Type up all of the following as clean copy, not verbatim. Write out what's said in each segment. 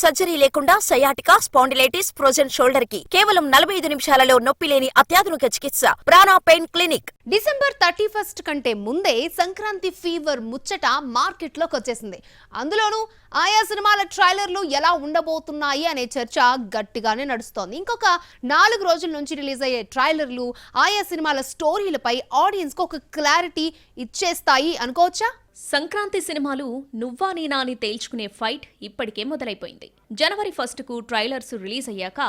Surgery లేకుండా sciatica, spondylitis, frozen shoulder కి కేవలం 45 నిమిషాలలో నొప్పి లేని అత్యాధునిక చికిత్స ప్రాణ పెయిన్ క్లినిక్. డిసెంబర్ 31 కంటే ముందే సంక్రాంతి ఫీవర్ ముచ్చట మార్కెట్లోకి వచ్చేసింది. అందులోనూ ఆయా సినిమాల ట్రైలర్లు ఎలా ఉండబోతున్నాయి అనే చర్చ గట్టిగానే నడుస్తోంది. ఇంకొక 4 రోజుల నుంచి రిలీజ్ అయ్యే ట్రైలర్లు ఆయా సినిమాల స్టోరీలపై ఆడియన్స్ కు ఒక క్లారిటీ ఇచ్చేస్తాయి అనుకోవచ్చా? సంక్రాంతి సినిమాలు నువ్వా నేనా అని తేల్చుకునే ఫైట్ ఇప్పటికే మొదలైపోయింది. జనవరి 1కు ట్రైలర్స్ రిలీజ్ అయ్యాక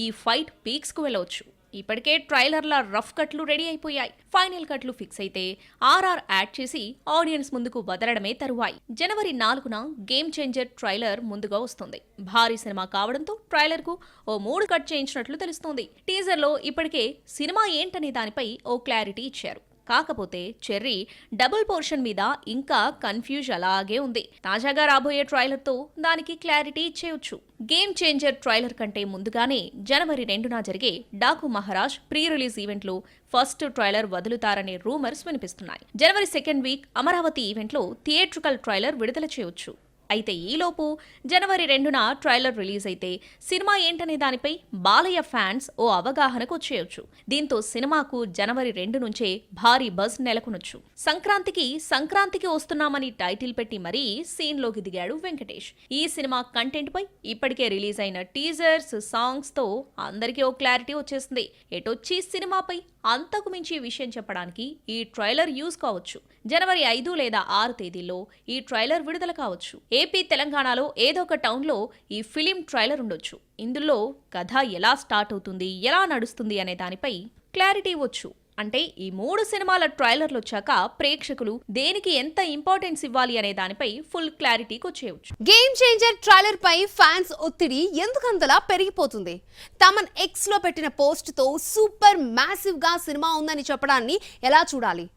ఈ ఫైట్ పీక్స్ కు వెళ్ళవచ్చు. ఇప్పటికే ట్రైలర్ల రఫ్ కట్లు రెడీ అయిపోయాయి. ఫైనల్ కట్లు ఫిక్స్ అయితే ఆర్ఆర్ యాడ్ చేసి ఆడియన్స్ ముందుకు వదలడమే తరువాయి. జనవరి 4న గేమ్ చేంజర్ ట్రైలర్ ముందుగా వస్తుంది. భారీ సినిమా కావడంతో ట్రైలర్ కు ఓ 3 కట్ చేయించినట్లు తెలుస్తోంది. టీజర్ లో ఇప్పటికే సినిమా ఏంటనే దానిపై ఓ క్లారిటీ ఇచ్చారు. కాకపోతే చెర్రీ డబుల్ పోర్షన్ మీద ఇంకా కన్ఫ్యూజ్ అలాగే ఉంది. తాజాగా రాబోయే ట్రైలర్తో దానికి క్లారిటీ ఇచ్చేయొచ్చు. గేమ్ చేంజర్ ట్రైలర్ కంటే ముందుగానే జనవరి 2న జరిగే డాకు మహారాజ్ ప్రీ రిలీజ్ ఈవెంట్లో ఫస్ట్ ట్రైలర్ వదులుతారనే రూమర్స్ వినిపిస్తున్నాయి. జనవరి 2nd వీక్ అమరావతి ఈవెంట్లో థియేట్రికల్ ట్రైలర్ విడుదల చేయొచ్చు. అయితే ఈలోపు జనవరి 2న ట్రైలర్ రిలీజ్ అయితే సినిమా ఏంటనే దానిపై బాలయ్య ఫ్యాన్స్ ఓ అవగాహనకు వచ్చేయొచ్చు. దీంతో సినిమాకు జనవరి 2 నుంచే భారీ బజ్ నెలకొనొచ్చు. సంక్రాంతికి వస్తున్నామని టైటిల్ పెట్టి మరీ సీన్లోకి దిగాడు వెంకటేష్. ఈ సినిమా కంటెంట్ పై ఇప్పటికే రిలీజ్ అయిన టీజర్స్, సాంగ్స్ తో అందరికీ ఓ క్లారిటీ వచ్చేసింది. ఎటొచ్చి సినిమాపై అంతకు మించి విషయం చెప్పడానికి ఈ ట్రైలర్ యూజ్ కావచ్చు. జనవరి 5 లేదా 6 తేదీల్లో ఈ ట్రైలర్ విడుదల కావచ్చు. ఏపీ, తెలంగాణలో ఏదో ఒక టౌన్లో ఈ ఫిలిం ట్రైలర్ ఉండొచ్చు. ఇందులో కథ ఎలా స్టార్ట్ అవుతుంది, ఎలా నడుస్తుంది అనే దానిపై క్లారిటీ ఇవ్వచ్చు. అంటే ఈ 3 సినిమాల ట్రైలర్లు వచ్చాక ప్రేక్షకులు దేనికి ఎంత ఇంపార్టెన్స్ ఇవ్వాలి అనే దానిపై ఫుల్ క్లారిటీకి వచ్చేయచ్చు. గేమ్ చేంజర్ ట్రైలర్ పై ఫ్యాన్స్ ఒత్తిడి ఎందుకంతలా పెరిగిపోతుంది? తమన్ ఎక్స్ లో పెట్టిన పోస్ట్ తో సూపర్ మ్యాసివ్ గా సినిమా ఉందని చెప్పడాన్ని ఎలా చూడాలి?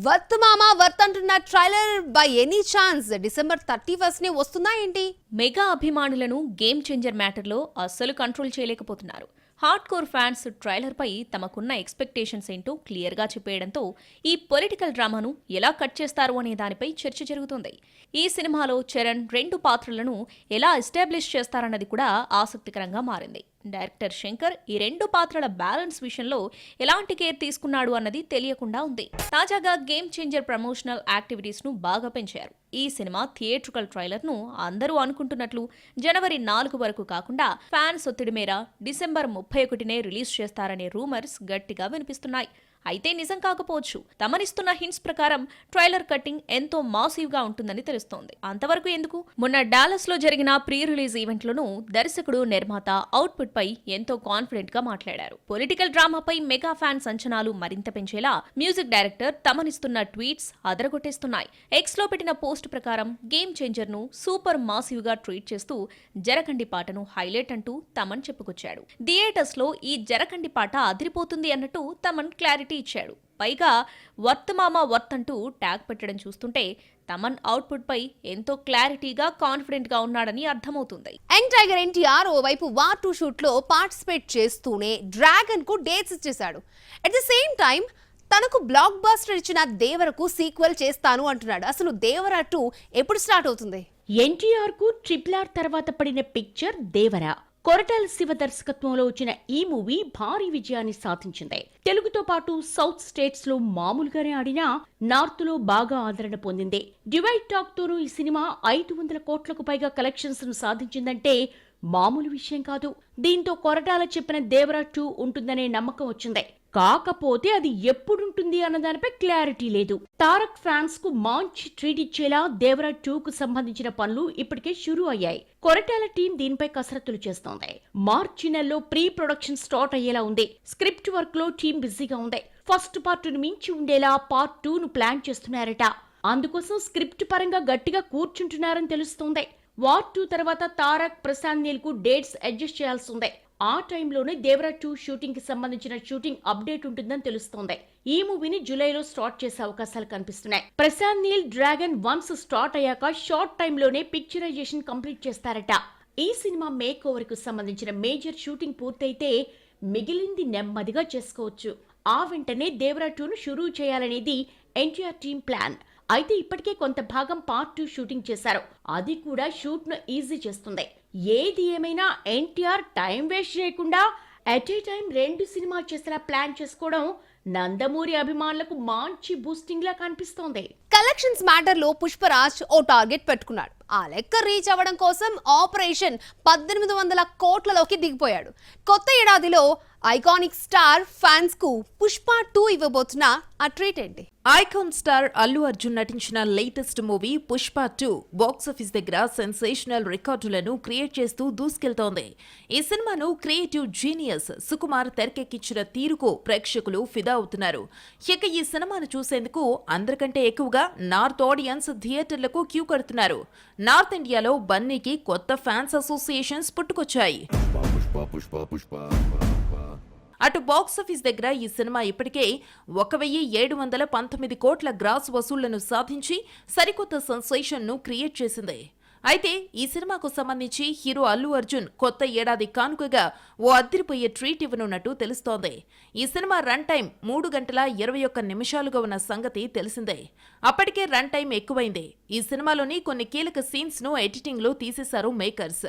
వర్త్ మామా వర్త్ అంటున్న trailer by any chance December 31 నే వస్తుందా ఏంటి? మెగా అభిమానులను గేమ్ చేంజర్ మ్యాటర్లో అస్సలు కంట్రోల్ చేయలేకపోతున్నారు. హార్డ్ కోర్ ఫ్యాన్స్ ట్రైలర్ పై తమకున్న ఎక్స్పెక్టేషన్స్ ఏంటో క్లియర్ గా చెప్పేయడంతో ఈ పొలిటికల్ డ్రామాను ఎలా కట్ చేస్తారు అనే దానిపై చర్చ జరుగుతుంది. ఈ సినిమాలో చరణ్ 2 పాత్రలను ఎలా ఎస్టాబ్లిష్ చేస్తారన్నది కూడా ఆసక్తికరంగా మారింది. డైరెక్టర్ శంకర్ ఈ 2 పాత్రల బ్యాలెన్స్ విషయంలో ఎలాంటి కేర్ తీసుకున్నాడు అన్నది తెలియకుండా ఉంది. తాజాగా గేమ్ చేంజర్ ప్రమోషనల్ యాక్టివిటీస్ ను బాగా పెంచారు. ఈ సినిమా థియేట్రికల్ ట్రైలర్ ను అందరూ అనుకుంటున్నట్లు జనవరి 4 వరకు కాకుండా ఫ్యాన్స్ ఒత్తిడి మేర డిసెంబర్ 31నే రిలీజ్ చేస్తారనే రూమర్స్ గట్టిగా వినిపిస్తున్నాయి. అయితే నిజం కాకపోవచ్చు. తమనిస్తున్న హింట్స్ ప్రకారం ట్రైలర్ కట్టింగ్ ఎంతో మాసివ్ గా ఉంటుందని తెలుస్తోంది. అంతవరకు ఎందుకు, మొన్న డాలస్ లో జరిగిన ప్రీ రిలీజ్ ఈవెంట్ లోనూ దర్శకుడు, నిర్మాత అవుట్పుట్ పై ఎంతో కాన్ఫిడెంట్ గా మాట్లాడారు. పొలిటికల్ డ్రామాపై మెగా ఫ్యాన్స్ అంచనాలు మరింత పెంచేలా మ్యూజిక్ డైరెక్టర్ తమనిస్తున్న ట్వీట్స్ అదరగొట్టేస్తున్నాయి. ఎక్స్ లో పెట్టిన పోస్ట్ ప్రకారం గేమ్ చేంజర్ ను సూపర్ మాసివ్ గా ట్వీట్ చేస్తూ జరకండి పాటను హైలైట్ అంటూ తమన్ చెప్పుకొచ్చాడు. థియేటర్స్ లో ఈ జరకండి పాట అదిరిపోతుంది అన్నట్టు తమన్ క్లారిటీ ఇచ్చాడు. పైగా వర్త్ మామా వర్త్ అంటూ ట్యాగ్ పెట్టడం చూస్తుంటే తమన్ అవుట్పుట్ పై ఎంతో క్లారిటీగా, కాన్ఫిడెంట్ గా ఉన్నాడని అర్థమవుతుంది. యంగ్ టైగర్ ఎన్టీఆర్ ఓవైపు వార్ 2 షూట్ లో పార్టిసిపేట్ చేస్తూనే డ్రాగన్ కు డేట్స్ ఇచ్చేశాడు. అట్ ది సేమ్ టైం తనకు బ్లాక్ బస్టర్ ఇచ్చిన దేవరకు సీక్వెల్ చేస్తాను అంటున్నాడు. అసలు దేవర 2 ఎప్పుడు స్టార్ట్ అవుతుంది? ఎన్టీఆర్ కు RRR తర్వాత పడిన పిక్చర్ దేవర. కొరటాల శివ దర్శకత్వంలో వచ్చిన ఈ మూవీ భారీ విజయాన్ని సాధించింది. తెలుగుతో పాటు సౌత్ స్టేట్స్ లో మామూలుగానే ఆడినా నార్త్ లో బాగా ఆదరణ పొందింది. డివైడ్ టాక్ తోనూ ఈ సినిమా 500 కోట్లకు పైగా కలెక్షన్స్ ను సాధించిందంటే మామూలు విషయం కాదు. దీంతో కొరటాల చెప్పిన దేవర 2 ఉంటుందనే నమ్మకం వచ్చింది. కాకపోతే అది ఎప్పుడుంటుంది అన్న దానిపై క్లారిటీ లేదు. తారక్ ఫ్యాన్స్ కు మంచి ట్రీట్ ఇచ్చేలా దేవర 2 కు సంబంధించిన పనులు ఇప్పటికే షురూ అయ్యాయి. కొరటాల టీం దీనిపై కసరత్తులు చేస్తోంది. మార్చి నెలలో ప్రీ ప్రొడక్షన్ స్టార్ట్ అయ్యేలా ఉంది. స్క్రిప్ట్ వర్క్ లో టీం బిజీగా ఉంది. ఫస్ట్ పార్ట్ ను మించి ఉండేలా పార్ట్ 2 ను ప్లాన్ చేస్తున్నారట. అందుకోసం స్క్రిప్ట్ పరంగా గట్టిగా కూర్చుంటున్నారని తెలుస్తోంది. వార్ 2 తర్వాత తారక్, ప్రశాంత్ నీల్ కు డేట్స్ అడ్జస్ట్ చేయాల్సి ఉంది. ఆ టైంలోనే దేవర 2 షూటింగ్ కి సంబంధించిన షూటింగ్ అప్డేట్ ఉంటుందని తెలుస్తోంది. ఈ మూవీని జూలైలో స్టార్ట్ చేసే అవకాశాలు కనిపిస్తున్నాయి. Prashanth Neel Dragon once start అయ్యాక షార్ట్ టైంలోనే పిక్చరైజేషన్ కంప్లీట్ చేస్తారట. ఈ సినిమా మేక్ ఓవర్ కు సంబంధించిన మేజర్ షూటింగ్ పూర్తయితే మిగిలింది నెమ్మదిగా చేసుకోవచ్చు. ఆ వెంటనే దేవర 2ను షురూ చేయాలనేది ఎన్టీఆర్ టీం ప్లాన్. అయితే ఇప్పటికే కొంత భాగం పార్ట్ 2 షూటింగ్ చేశారు. అది కూడా షూట్ ను ఈజీ చేస్తుంది. ఏది ఏమైనా ఎన్టీఆర్ టైం వేస్ట్ చేయకుండా అట్ ఏ టైం 2 సినిమాలు చేసేలా ప్లాన్ చేసుకోవడం నందమూరి అభిమానులకు మంచి బూస్టింగ్ లా కనిపిస్తోంది. కలెక్షన్స్ మ్యాటర్ లో పుష్పరాజ్ ఓ టార్గెట్ పెట్టుకున్నాడు. ఆ లెక్క రీచ్ అవ్వడం కోసం ఆపరేషన్ 1800 కోట్లలోకి దిగిపోయాడు. కొత్త ఏడాదిలో ఐకానిక్ స్టార్ ఫ్యాన్స్ కు పుష్ప 2 ఇవ్వబోతున్న ఆ ట్రీట్ ఏంటి? ఐకాన్ స్టార్ అల్లు అర్జున్ నటించిన లేటెస్ట్ మూవీ పుష్ప 2 బాక్సాఫీస్ దగ్గర సెన్సేషనల్ రికార్డులను క్రియేట్ చేస్తూ దూసుకెళ్తోంది. ఈ సినిమాను క్రియేటివ్ జీనియస్ సుకుమార్ తెరకెక్కించిన తీరుకు ప్రేక్షకులు ఫిదా అవుతున్నారు. ఇక ఈ సినిమాను చూసేందుకు అందరికంటే ఎక్కువగా నార్త్ ఆడియన్స్ థియేటర్లకు క్యూ కడుతున్నారు. నార్త్ ఇండియాలో బన్నీకి కొత్త ఫ్యాన్స్ అసోసియేషన్స్ పుట్టుకొచ్చాయి. అటు బాక్సాఫీస్ దగ్గర ఈ సినిమా ఇప్పటికే 1719 కోట్ల గ్రాస్ వసూళ్లను సాధించి సరికొత్త సెన్సేషన్ను క్రియేట్ చేసింది. అయితే ఈ సినిమాకు సంబంధించి హీరో అల్లు అర్జున్ కొత్త ఏడాది కానుకగా ఓ అదిరిపోయే ట్రీట్ ఇవ్వనున్నట్టు తెలుస్తోంది. ఈ సినిమా రన్ టైం 3 గంటల 21 నిమిషాలుగా ఉన్న సంగతి తెలిసిందే. అప్పటికే రన్ టైం ఎక్కువైంది. ఈ సినిమాలోని కొన్ని కీలక సీన్స్ ను ఎడిటింగ్ లో తీసేశారు మేకర్స్.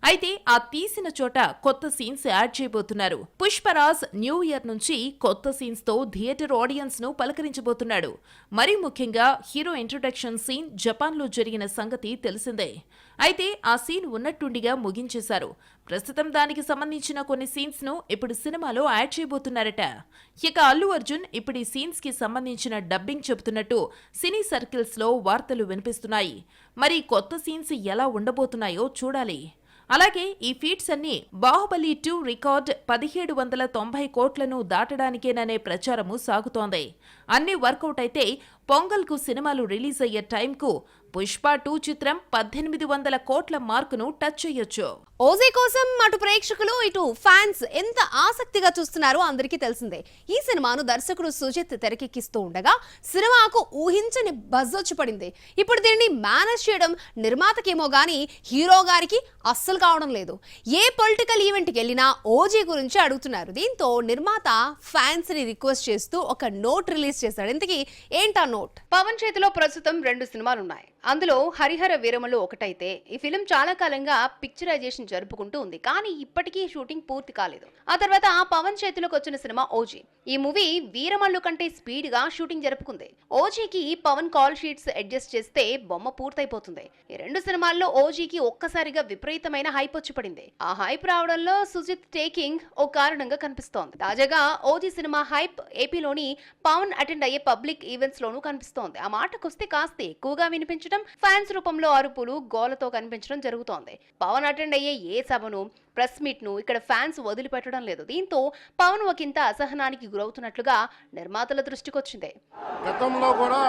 అయితే ఆ తీసిన చోట కొత్త సీన్స్ యాడ్ చేయబోతున్నారు. పుష్పరాజ్ న్యూ ఇయర్ నుంచి కొత్త సీన్స్ తో థియేటర్ ఆడియన్స్ ను పలకరించబోతున్నాడు. మరీ ముఖ్యంగా హీరో ఇంట్రొడక్షన్ సీన్ జపాన్ లో జరిగిన సంగతి తెలిసిందే. అయితే ఆ సీన్ ఉన్నట్టుండిగా ముగించేశారు. ప్రస్తుతం దానికి సంబంధించిన కొన్ని సీన్స్ ను ఇప్పుడు సినిమాలో యాడ్ చేయబోతున్నారట. ఇక అల్లు అర్జున్ ఇప్పుడు ఈ సీన్స్ కి సంబంధించిన డబ్బింగ్ చెబుతున్నట్టు సినీ సర్కిల్స్ లో వార్తలు వినిపిస్తున్నాయి. మరి కొత్త సీన్స్ ఎలా ఉండబోతున్నాయో చూడాలి. అలాగే ఈ ఫీట్స్ అన్ని బాహుబలి 2 రికార్డ్ 1790 కోట్లను దాటడానికేననే ప్రచారము సాగుతోంది. అన్ని వర్కౌట్ అయితే పొంగల్కు సినిమాలు రిలీజ్ అయ్యే టైంకు పుష్ప 2 చిత్రం 1800 కోట్ల మార్కును టచ్ చేయొచ్చు. ఓజీ కోసం అటు ప్రేక్షకులు ఇటు ఫ్యాన్స్ ఎంత ఆసక్తిగా చూస్తున్నారో అందరికీ తెలిసిందే. ఈ సినిమాను దర్శకుడు సుజిత్ తెరకెక్కిస్తూ ఉండగా సినిమాకు ఊహించని బజ్ వచ్చి పడింది. ఇప్పుడు దీన్ని మేనేజ్ చేయడం నిర్మాతకేమో గానీ హీరో గారికి అస్సలు కావడం లేదు. ఏ పొలిటికల్ ఈవెంట్కి వెళ్ళినా ఓజీ గురించి అడుగుతున్నారు. దీంతో నిర్మాత ఫ్యాన్స్ ని రిక్వెస్ట్ చేస్తూ ఒక నోట్ రిలీజ్ చేశాడు. ఇంతకీ ఏంటా నోట్? పవన్ చేతిలో ప్రస్తుతం 2 సినిమాలు ఉన్నాయి. అందులో హరిహర వీరమలు ఒకటైతే ఈ ఫిలిం చాలా కాలంగా పిక్చరైజేషన్ జరుపుకుంటూ ఉంది. కానీ ఇప్పటికీ షూటింగ్ పూర్తి కాలేదు. ఆ తర్వాత పవన్ చేతిలోకి వచ్చిన సినిమా ఓజీ. ఈ మూవీ వీరమల్లు కంటే స్పీడ్ గా షూటింగ్ జరుపుకుంది. ఓజీకి పవన్ కాల్ షీట్స్ అడ్జస్ట్ చేస్తే బొమ్మ పూర్తయిపోతుంది. ఈ 2 సినిమాల్లో ఓజీకి ఒక్కసారిగా విపరీతమైన హైప్ వచ్చి పడింది. ఆ హైప్ రావడంలో సుజిత్ టేకింగ్ ఓ కారణంగా కనిపిస్తోంది. తాజాగా ఓజీ సినిమా హైప్ ఏపీలోని పవన్ అటెండ్ అయ్యే పబ్లిక్ ఈవెంట్స్ లోనూ కనిపిస్తోంది. ఆ మాటకొస్తే కాస్త ఎక్కువగా వినిపించడం, ఫ్యాన్స్ రూపంలో అరుపులు గోలతో కనిపించడం జరుగుతోంది. పవన్ అటెండ్ అయ్యే ఏ సభను ప్రెస్ మీట్ ను ఇక్కడ ఫ్యాన్స్ వదిలిపెట్టడం లేదు. దీంతో పవన్ ఒకంత అసహనానికి గురవుతున్నట్లుగా నిర్మాతల దృష్టికొచ్చింది. గతంలో కూడా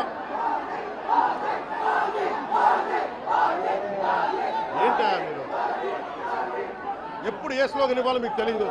ఎప్పుడు ఏ స్లోగన్ ఇవ్వాలో మీకు తెలియదు.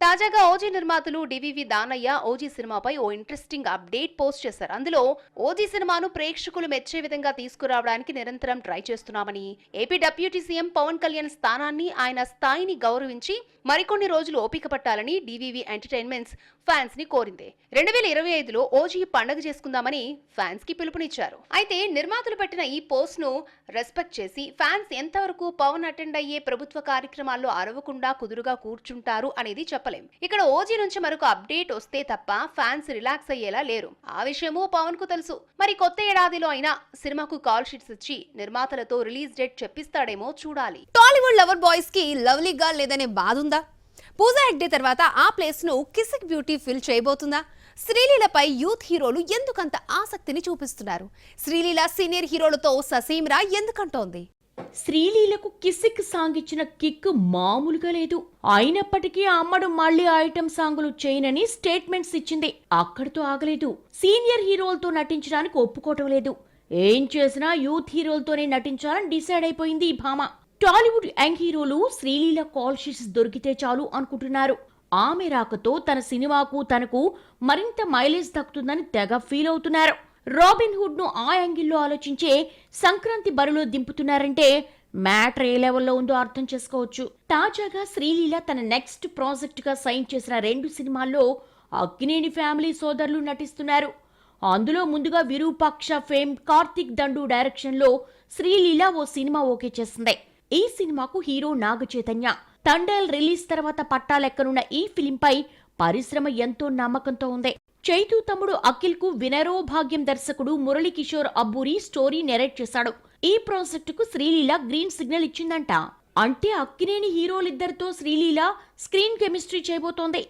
తాజాగా ఓజీ నిర్మాతలు డివివి దానయ్య ఓజీ సినిమాపై ఓ ఇంట్రెస్టింగ్ అప్డేట్ పోస్ట్ చేశారు. అందులో ఓజీ సినిమాను ప్రేక్షకులు మెచ్చే విధంగా తీసుకురావడానికి నిరంతరం ట్రై చేస్తున్నామని, AP deputy CM Pawan Kalyan స్థానాన్ని, ఆయన స్థాయిని గౌరవించి మరికొన్ని రోజులు ఓపిక పట్టాలని డివివి ఎంటర్టైన్మెంట్స్ ఫ్యాన్స్ ని కోరింది. 2025లో ఓజీ పండగ చేసుకుందామని ఫ్యాన్స్ కి పిలుపునిచ్చారు. అయితే నిర్మాతలు పెట్టిన ఈ పోస్ట్ ను రెస్పెక్ట్ చేసి ఫ్యాన్స్ ఎంతవరకు పవన్ అటెండ్ అయ్యే ప్రభుత్వ కార్యక్రమాల్లో అరవకుండా కుదురుగా కూర్చుంటారు అనేది చెప్పలేం. ఇక్కడ ఓజీ నుంచి మరొక అప్డేట్ వస్తే తప్ప ఫ్యాన్స్ రిలాక్స్ అయ్యేలా లేరు. ఆ విషయము పవన్ కు తెలుసు. మరి కొత్త ఏడాదిలో అయినా సినిమాకు కాల్ షీట్స్ ఇచ్చి నిర్మాతలతో రిలీజ్ డేట్ చెప్పిస్తాడేమో చూడాలి. టాలీవుడ్ లవర్ బాయ్స్ కి లవ్లీగా లేదనే బాధ ఉందా? పూజా హెగ్డే తర్వాత ఆ ప్లేస్ ను కిసిక్ బ్యూటీ ఫిల్ చేయబోతుందా? శ్రీలీలపై యూత్ హీరోలు ఎందుకంత ఆసక్తిని చూపిస్తున్నారు? శ్రీలీల సీనియర్ హీరోలతో ససీమ్రా ఎందుకంటోంది? శ్రీలీలకు కిసిక్ సాంగ్ ఇచ్చిన కిక్ మామూలుగా లేదు. అయినప్పటికీ అమ్మడు మళ్లీ ఐటమ్ సాంగులు చేయనని స్టేట్మెంట్స్ ఇచ్చింది. అక్కడితో ఆగలేదు. సీనియర్ హీరోలతో నటించడానికి ఒప్పుకోవటం లేదు. ఏం చేసినా యూత్ హీరోలతోనే నటించాలని డిసైడ్ అయిపోయింది ఈ భామ. టాలీవుడ్ యంగ్ హీరోలు శ్రీలీల కాల్ షీట్స్ దొరికితే చాలు అనుకుంటున్నారు. ఆమె రాకతో తన సినిమాకు తనకు మరింత మైలేజ్ దక్కుతుందని తెగ ఫీల్ అవుతున్నారు. రాబిన్ హుడ్ ను ఆ యాంగిల్లో ఆలోచించే సంక్రాంతి బరిలో దింపుతున్నారంటే మ్యాటర్ ఏ లెవెల్లో ఉందో అర్థం చేసుకోవచ్చు. తాజాగా శ్రీలీల తన నెక్స్ట్ ప్రాజెక్ట్ గా సైన్ చేసిన 2 సినిమాల్లో అక్కినేని ఫ్యామిలీ సోదరులు నటిస్తున్నారు. అందులో ముందుగా విరూపాక్ష ఫేమ్ కార్తిక్ దండు డైరెక్షన్ లో శ్రీలీల ఓ సినిమా ఓకే చేసింది. ఈ సినిమాకు హీరో నాగ చైతన్య. తండేల్ రిలీజ్ తర్వాత పట్టాలెక్కనున్న ఈ ఫిలింపై పరిశ్రమ ఎంతో నమ్మకంతో ఉంది. చైతూ తమ్ముడు అఖిల్ కు వినరో భాగ్యం దర్శకుడు మురళీకిషోర్ అబ్బూరి స్టోరీ నెరేట్ చేశాడు. ఈ ప్రాజెక్టుకు శ్రీలీల గ్రీన్ సిగ్నల్ ఇచ్చిందంట. అంటే అక్కినేని హీరోలిద్దరితో శ్రీలీల స్క్రీన్ కెమిస్ట్రీ చేయబోతోంది.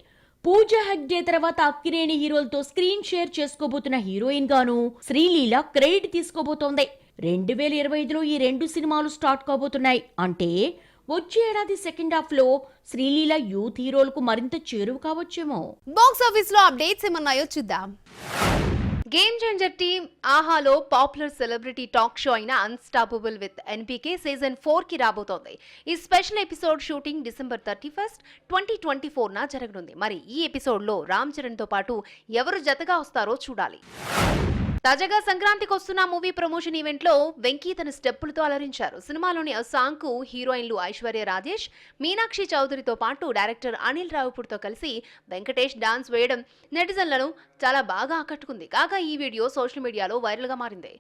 పూజా హెగ్డే తర్వాత అక్కినేని హీరోలతో స్క్రీన్ షేర్ చేసుకోబోతున్న హీరోయిన్ గాను శ్రీలీల క్రెడిట్ తీసుకోబోతోంది. 2025లో ఈ 2 సినిమాలు స్టార్ట్ కాబోతున్నాయి. అంటే వచ్చే ఏడాది సెకండ్ హాఫ్ లో శ్రీలీల యూత్ హీరోలకు మరింత చేరువు కావచ్చేమో. బాక్స్ ఆఫీస్ లో అప్డేట్స్ ఏమన్నాయో చూద్దాం. గేమ్ చేంజర్ టీమ్ ఆహాలో పాపులర్ సెలబ్రిటీ టాక్ షో అయిన అన్స్టాపబుల్ విత్ ఎన్పీకే సీజన్ 4 కి రాబోతోంది. ఈ స్పెషల్ ఎపిసోడ్ షూటింగ్ December 31, 2024 జరగనుంది. మరి ఈ ఎపిసోడ్ లో రామ్ చరణ్ తో పాటు ఎవరు జతగా వస్తారో చూడాలి. తాజాగా సంక్రాంతికి వస్తున్న మూవీ ప్రమోషన్ ఈవెంట్ లో వెంకీ తన స్టెప్పులతో అలరించారు. సినిమాలోని ఆ సాంగ్ కు హీరోయిన్లు ఐశ్వర్య రాజేష్, మీనాక్షి చౌదరితో పాటు డైరెక్టర్ అనిల్ రావుపూడితో కలిసి వెంకటేష్ డాన్స్ వేయడం నెటిజన్లను చాలా బాగా ఆకట్టుకుంది. కాగా ఈ వీడియో సోషల్ మీడియాలో వైరల్ గా మారింది.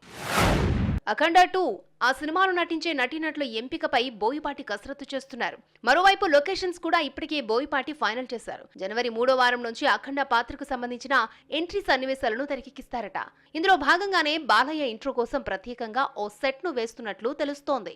అఖండ 2 ఆ సినిమాలో నటించే నటీనటుల ఎంపికపై బోయపాటి కసరత్తు చేస్తున్నారు. మరోవైపు లొకేషన్స్ కూడా ఇప్పటికే బోయపాటి ఫైనల్ చేశారు. జనవరి 3వ వారం నుంచి అఖండ పాత్రకు సంబంధించిన ఎంట్రీ సన్నివేశాలను తెరకెక్కిస్తారట. ఇందులో భాగంగానే బాలయ్య ఇంట్రో కోసం ప్రత్యేకంగా ఓ సెట్ ను వేస్తున్నట్లు తెలుస్తోంది.